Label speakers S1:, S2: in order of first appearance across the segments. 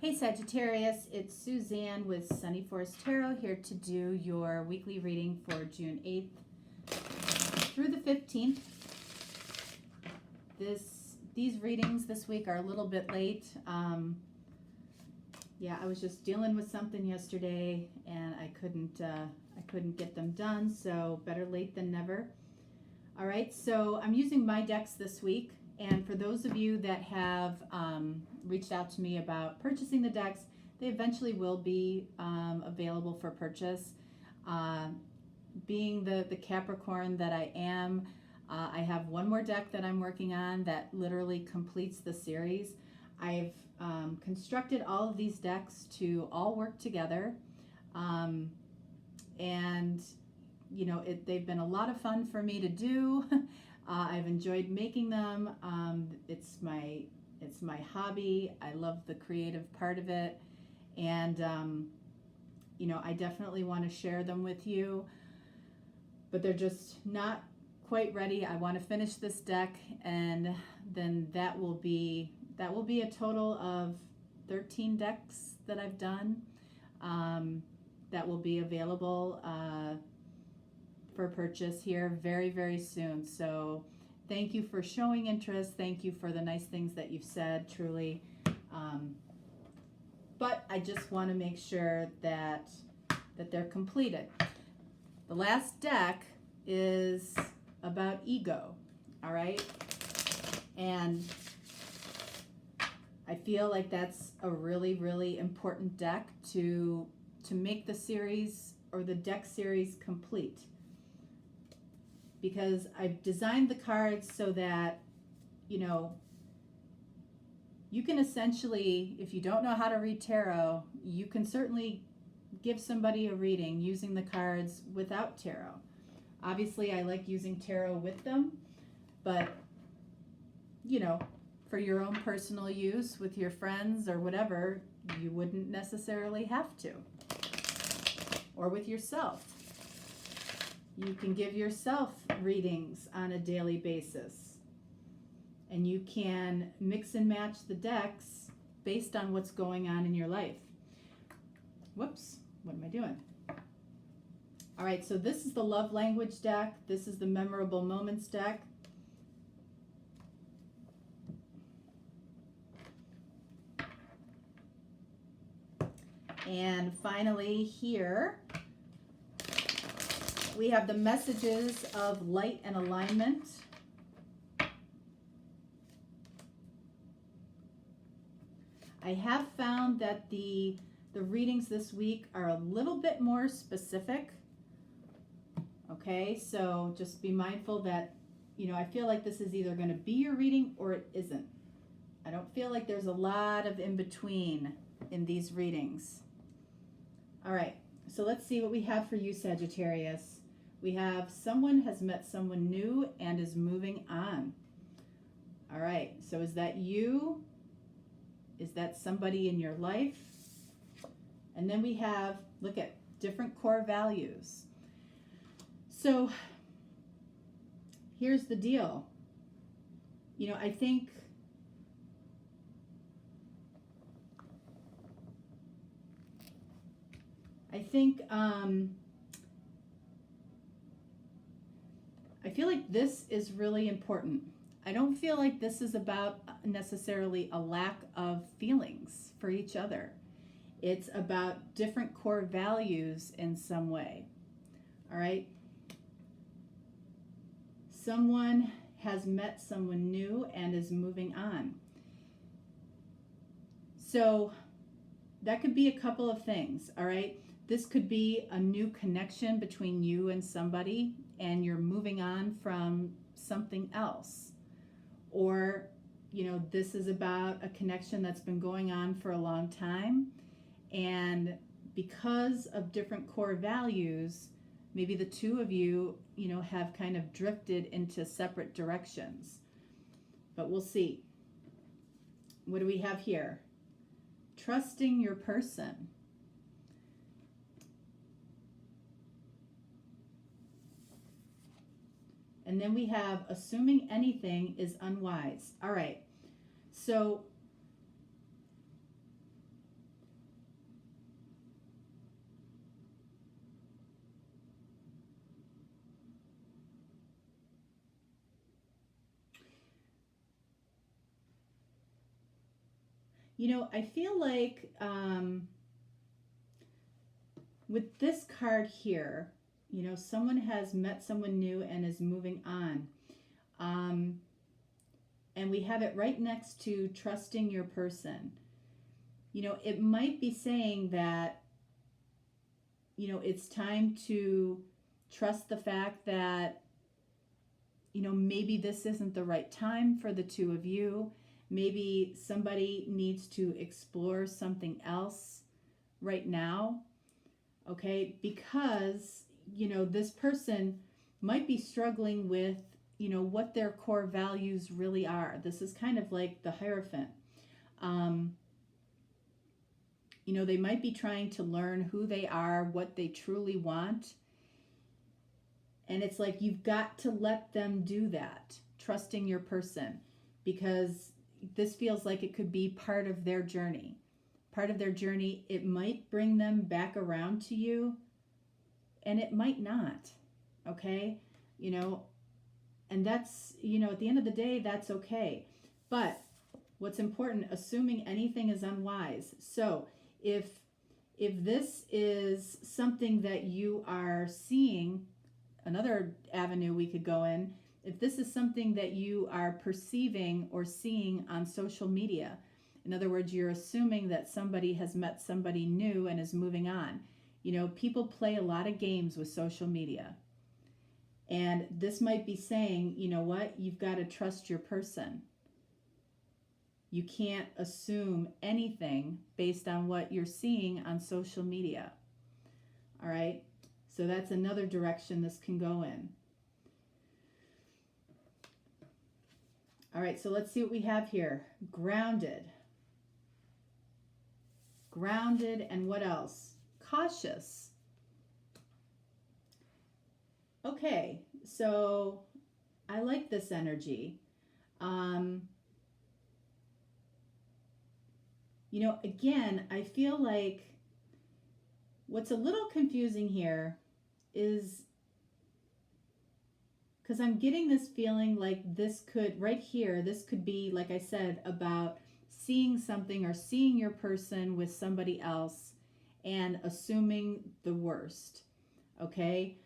S1: Hey Sagittarius, it's Suzanne with Sunny Forest Tarot here to do your weekly reading for June 8th through the 15th. These readings this week are a little bit late. Yeah, I was just dealing with something yesterday and I couldn't get them done, so better late than never. All right, so I'm using my decks this week. And for those of you that have reached out to me about purchasing the decks, they eventually will be available for purchase. Being the Capricorn that I am, I have one more deck that I'm working on that literally completes the series. I've constructed all of these decks to all work together. And, you know, they've been a lot of fun for me to do. I've enjoyed making them. It's my hobby. I love the creative part of it, and you know, I definitely want to share them with you, but they're just not quite ready. I want to finish this deck, and then that will be a total of 13 decks that I've done that will be available for purchase here very, very soon. So thank you for showing interest. Thank you for the nice things that you've said, truly. But I just want to make sure that they're completed. The last deck is about ego, all right? And I feel like that's a really, really important deck to make the series or the deck series complete. Because I've designed the cards so that, you know, you can essentially, if you don't know how to read tarot, you can certainly give somebody a reading using the cards without tarot. Obviously, I like using tarot with them, but, you know, for your own personal use with your friends or whatever, you wouldn't necessarily have to. Or with yourself. You can give yourself readings on a daily basis. And you can mix and match the decks based on what's going on in your life. Whoops, what am I doing? All right, so this is the love language deck. This is the memorable moments deck. And finally here, we have the messages of light and alignment. I have found that the readings this week are a little bit more specific. Okay, so just be mindful that, you know, I feel like this is either going to be your reading or it isn't. I don't feel like there's a lot of in between in these readings. All right, so let's see what we have for you, Sagittarius. We have someone has met someone new and is moving on. All right, so is that you? Is that somebody in your life? And then we have, look at different core values. So here's the deal. You know, I think I feel like this is really important. I don't feel like this is about necessarily a lack of feelings for each other. It's about different core values in some way. All right? Someone has met someone new and is moving on. So that could be a couple of things, all right? This could be a new connection between you and somebody, and you're moving on from something else. Or, you know, this is about a connection that's been going on for a long time, and because of different core values, maybe the two of you, you know, have kind of drifted into separate directions. But we'll see. What do we have here? Trusting your person. And then we have assuming anything is unwise. All right. So You know, I feel like with this card here, you know, someone has met someone new and is moving on. And we have it right next to trusting your person. You know, it might be saying that, you know, it's time to trust the fact that, you know, maybe this isn't the right time for the two of you. Maybe somebody needs to explore something else right now, okay? Because, you know, this person might be struggling with, you know, what their core values really are. This is kind of like the Hierophant. You know, they might be trying to learn who they are, what they truly want. And it's like you've got to let them do that, trusting your person, because this feels like it could be part of their journey. Part of their journey, it might bring them back around to you, and it might not, okay? You know, and that's, you know, at the end of the day, that's okay. But what's important, assuming anything is unwise. So if this is something that you are seeing, another avenue we could go in, if this is something that you are perceiving or seeing on social media, in other words, you're assuming that somebody has met somebody new and is moving on. You know, people play a lot of games with social media. And this might be saying, you know what, you've got to trust your person. You can't assume anything based on what you're seeing on social media. All right? So that's another direction this can go in. All right, so let's see what we have here. Grounded. Grounded, and what else? Cautious. Okay, so I like this energy. You know, again, I feel like what's a little confusing here is because I'm getting this feeling like this could, right here, this could be, like I said, about seeing something or seeing your person with somebody else and assuming the worst, okay?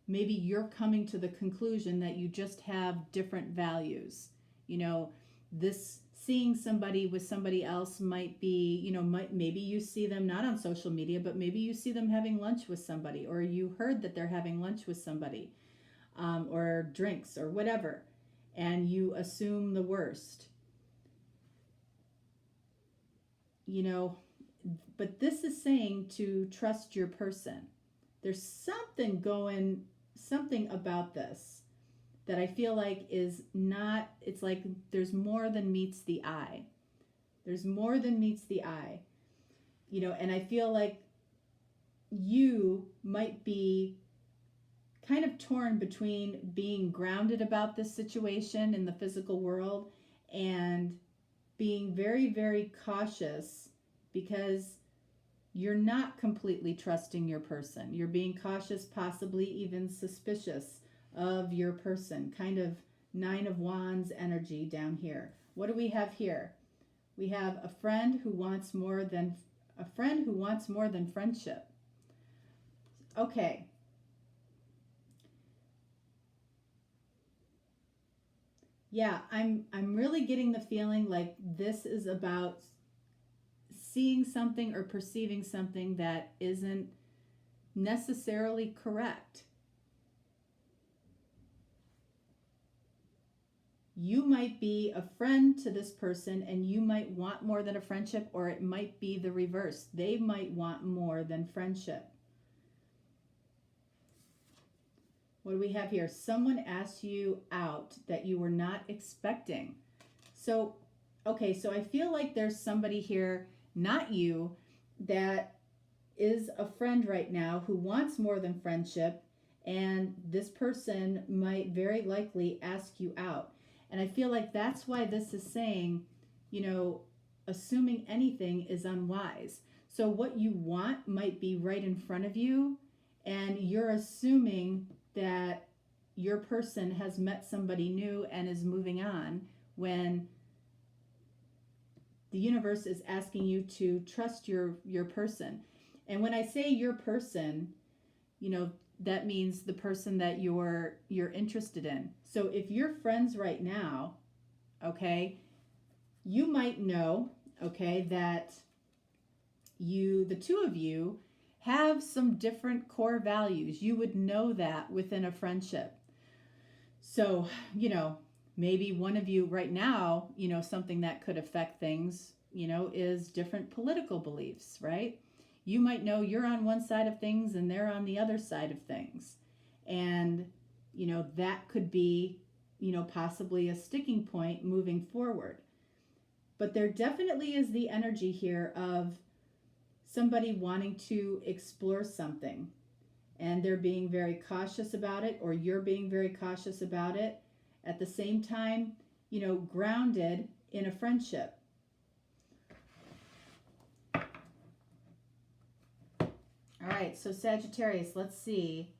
S1: Maybe you're coming to the conclusion that you just have different values. You know, this seeing somebody with somebody else might be, you know, maybe you see them not on social media, but maybe you see them having lunch with somebody, or you heard that they're having lunch with somebody, or drinks or whatever, and you assume the worst. You know, but this is saying to trust your person. There's something about this that I feel like is not, it's like there's more than meets the eye. There's more than meets the eye. You know, and I feel like you might be kind of torn between being grounded about this situation in the physical world and being very, very cautious, because you're not completely trusting your person. You're being cautious, possibly even suspicious of your person. Kind of Nine of Wands energy down here. What do we have here? We have a friend who wants more than friendship. Okay. Yeah, I'm really getting the feeling like this is about seeing something or perceiving something that isn't necessarily correct. You might be a friend to this person and you might want more than a friendship, or it might be the reverse. They might want more than friendship. What do we have here? Someone asked you out that you were not expecting. So, okay, so I feel like there's somebody here, not you, that is a friend right now who wants more than friendship, and this person might very likely ask you out. And I feel like that's why this is saying, you know, assuming anything is unwise. So what you want might be right in front of you, and you're assuming that your person has met somebody new and is moving on, when the universe is asking you to trust your person. And when I say your person, that means the person that you're interested in. So if you're friends right now, okay, you might know, okay, that the two of you have some different core values. You would know that within a friendship. So, maybe one of you right now, something that could affect things, is different political beliefs, right? You might know you're on one side of things and they're on the other side of things. And, that could be, possibly a sticking point moving forward. But there definitely is the energy here of somebody wanting to explore something, and they're being very cautious about it, or you're being very cautious about it. At the same time, grounded in a friendship. All right, so Sagittarius, let's see.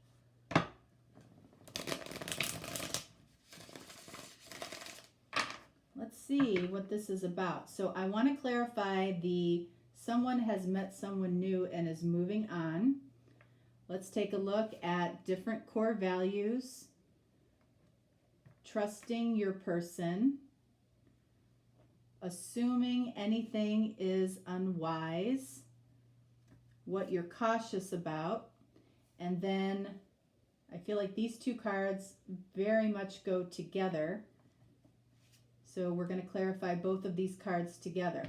S1: Let's see what this is about. So I want to clarify someone has met someone new and is moving on. Let's take a look at different core values. Trusting your person. Assuming anything is unwise. What you're cautious about. And then I feel like these two cards very much go together. So we're going to clarify both of these cards together.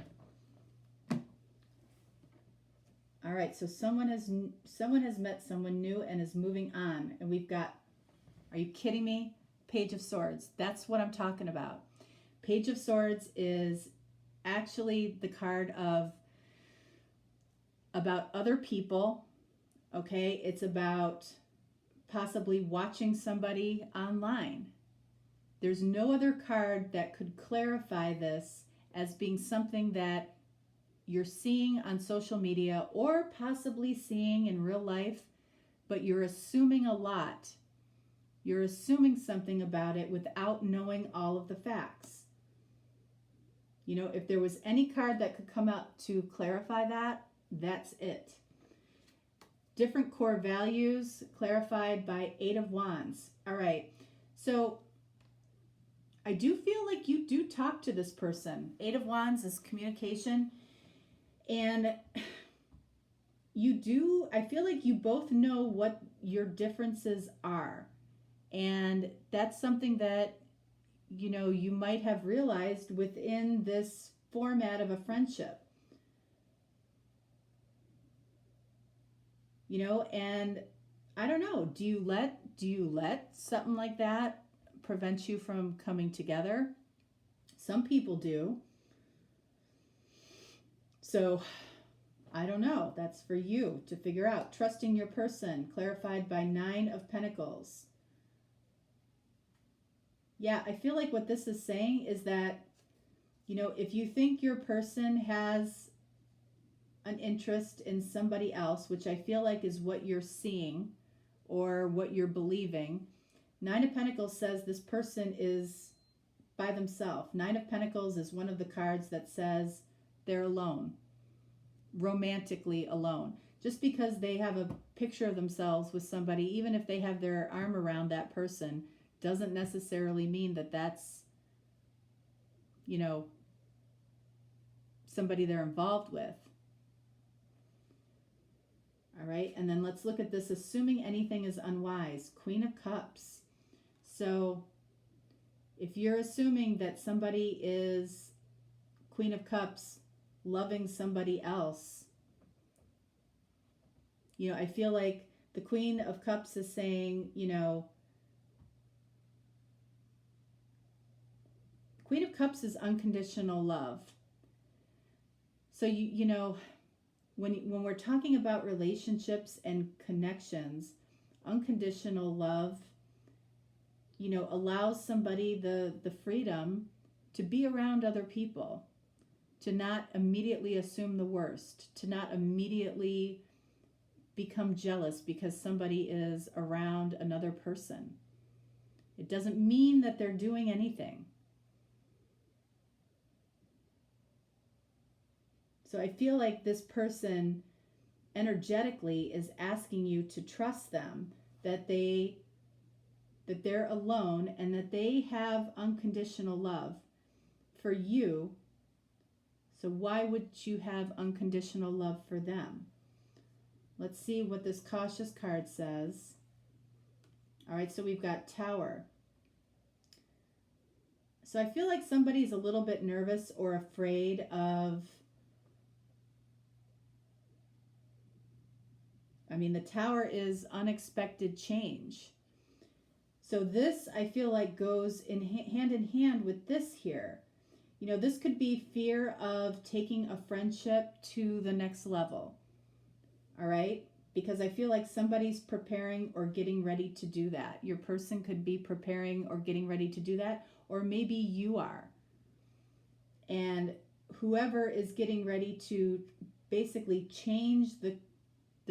S1: All right, so someone has met someone new and is moving on. And we've got, are you kidding me? Page of Swords. That's what I'm talking about. Page of Swords is actually the card about other people. Okay, it's about possibly watching somebody online. There's no other card that could clarify this as being something that you're seeing on social media or possibly seeing in real life, but you're assuming a lot. You're assuming something about it without knowing all of the facts. If there was any card that could come out to clarify that, that's it. Different core values clarified by 8 of Wands. All right, so I do feel like you do talk to this person. 8 of Wands is communication. And I feel like you both know what your differences are. And that's something that, you might have realized within this format of a friendship. And I don't know, do you let something like that prevent you from coming together? Some people do. So I don't know. That's for you to figure out. Trusting your person, clarified by 9 of Pentacles. Yeah, I feel like what this is saying is that, if you think your person has an interest in somebody else, which I feel like is what you're seeing or what you're believing, 9 of Pentacles says this person is by themselves. 9 of Pentacles is one of the cards that says they're alone, romantically alone. Just because they have a picture of themselves with somebody, even if they have their arm around that person, doesn't necessarily mean that that's, somebody they're involved with. All right, and then let's look at this. Assuming anything is unwise. Queen of Cups. So if you're assuming that somebody is, Queen of Cups, loving somebody else, I feel like the Queen of Cups is saying, Queen of Cups is unconditional love. So, when we're talking about relationships and connections, unconditional love, allows somebody the freedom to be around other people, to not immediately assume the worst, to not immediately become jealous because somebody is around another person. It doesn't mean that they're doing anything. So I feel like this person energetically is asking you to trust them, that they're alone and that they have unconditional love for you. So why would you have unconditional love for them? Let's see what this cautious card says. All right, so we've got Tower. So I feel like somebody's a little bit nervous or afraid of, the Tower is unexpected change. So this, I feel like, goes hand in hand with this here. This could be fear of taking a friendship to the next level. All right? Because I feel like somebody's preparing or getting ready to do that. Your person could be preparing or getting ready to do that, or maybe you are. And whoever is getting ready to basically change the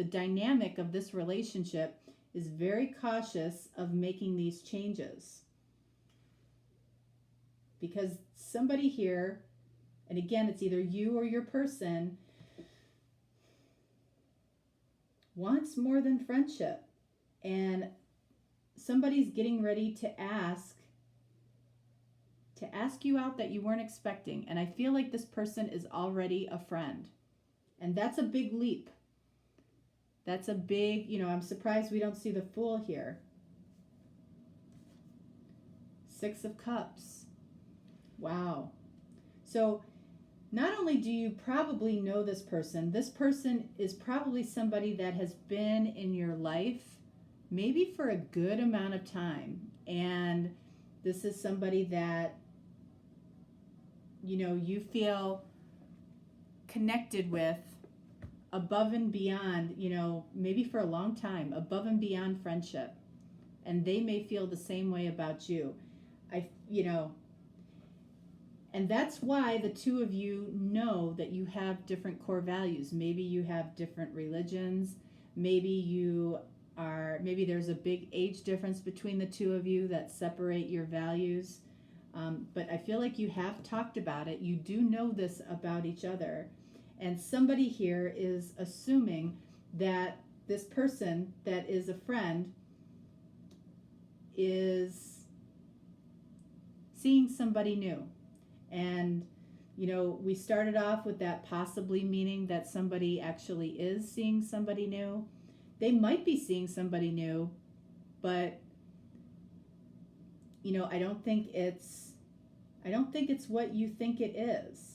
S1: dynamic of this relationship is very cautious of making these changes. Because somebody here, and again, it's either you or your person, wants more than friendship. And somebody's getting ready to ask you out that you weren't expecting. And I feel like this person is already a friend. And that's a big leap. That's a big, I'm surprised we don't see the Fool here. 6 of Cups. Wow. So not only do you probably know this person is probably somebody that has been in your life maybe for a good amount of time. And this is somebody that, you feel connected with above and beyond, maybe for a long time, above and beyond friendship. And they may feel the same way about you. And that's why the two of you know that you have different core values. Maybe you have different religions. Maybe there's a big age difference between the two of you that separate your values. But I feel like you have talked about it. You do know this about each other. And somebody here is assuming that this person that is a friend is seeing somebody new. And, we started off with that possibly meaning that somebody actually is seeing somebody new. They might be seeing somebody new, but, I don't think it's what you think it is.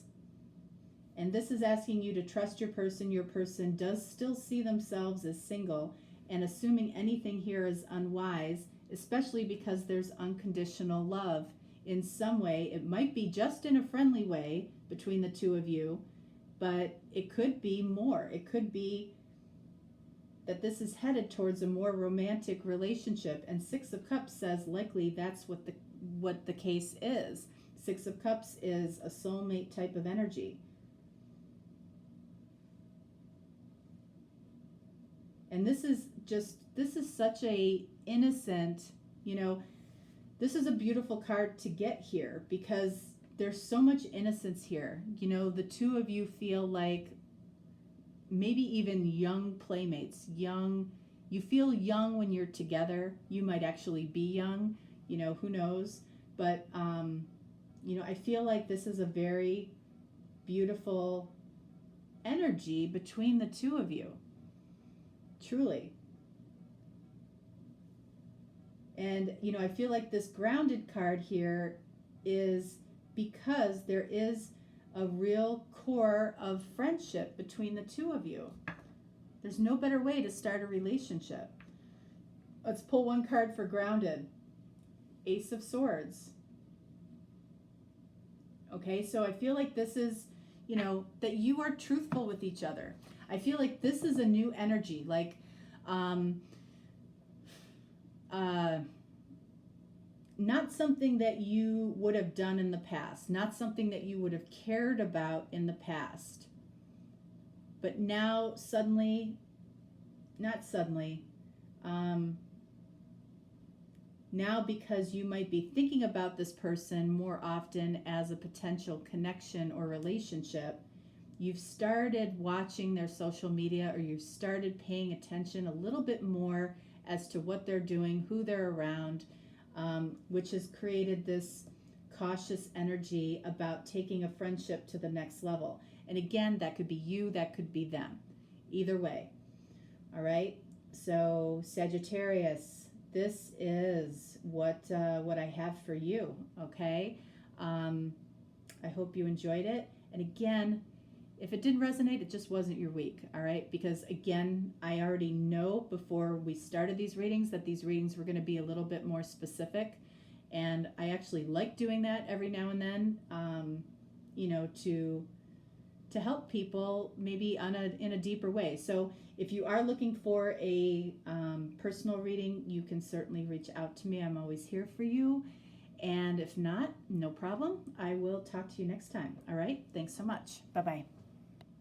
S1: And this is asking you to trust your person. Your person does still see themselves as single, and assuming anything here is unwise, especially because there's unconditional love in some way. It might be just in a friendly way between the two of you, but it could be more. It could be that this is headed towards a more romantic relationship. And 6 of Cups says likely that's what the case is. 6 of Cups is a soulmate type of energy. And this is such a innocent, this is a beautiful card to get here because there's so much innocence here. The two of you feel like maybe even young playmates, you feel young when you're together. You might actually be young, who knows? But, I feel like this is a very beautiful energy between the two of you. Truly. And, I feel like this grounded card here is because there is a real core of friendship between the two of you. There's no better way to start a relationship. Let's pull one card for grounded. Ace of Swords. Okay, so I feel like this is, that you are truthful with each other. I feel like this is a new energy, like, not something that you would have done in the past, not something that you would have cared about in the past. But now now because you might be thinking about this person more often as a potential connection or relationship, you've started watching their social media, or you've started paying attention a little bit more as to what they're doing, who they're around, which has created this cautious energy about taking a friendship to the next level. And again, that could be you, that could be them. Either way. All right? So Sagittarius, this is what I have for you, okay? I hope you enjoyed it. And again, if it didn't resonate, it just wasn't your week, all right? Because again, I already know before we started these readings that these readings were going to be a little bit more specific. And I actually like doing that every now and then, to help people maybe in a deeper way. So if you are looking for a personal reading, you can certainly reach out to me. I'm always here for you. And if not, no problem. I will talk to you next time. All right? Thanks so much. Bye-bye.